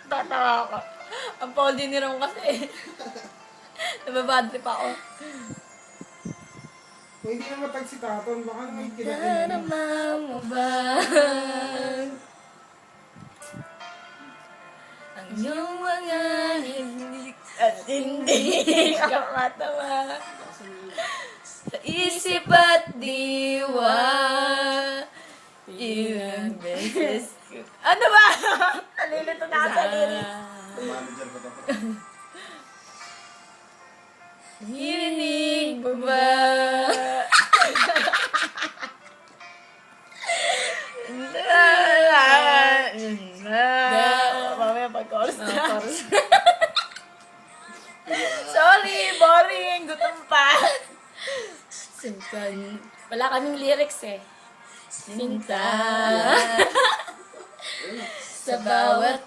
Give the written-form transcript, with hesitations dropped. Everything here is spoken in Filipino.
Tatawa ako. Ang Paul din ni Ram kasi. Nababadri pa ako. Kung hindi na matag si Taton, baka naman kinain. Darama mo ba ang iyong mga hindi at hindi ka matawa sa isip at diwa. Ilang beses ano ba? Nalilito na ako sa lyrics. Manager ko to. Hininig mo ba? Mamaya pag-chorus na. Sorry, boring. Gutom pa. Sintan. Wala kaming lyrics eh. Sinta. Sa bawat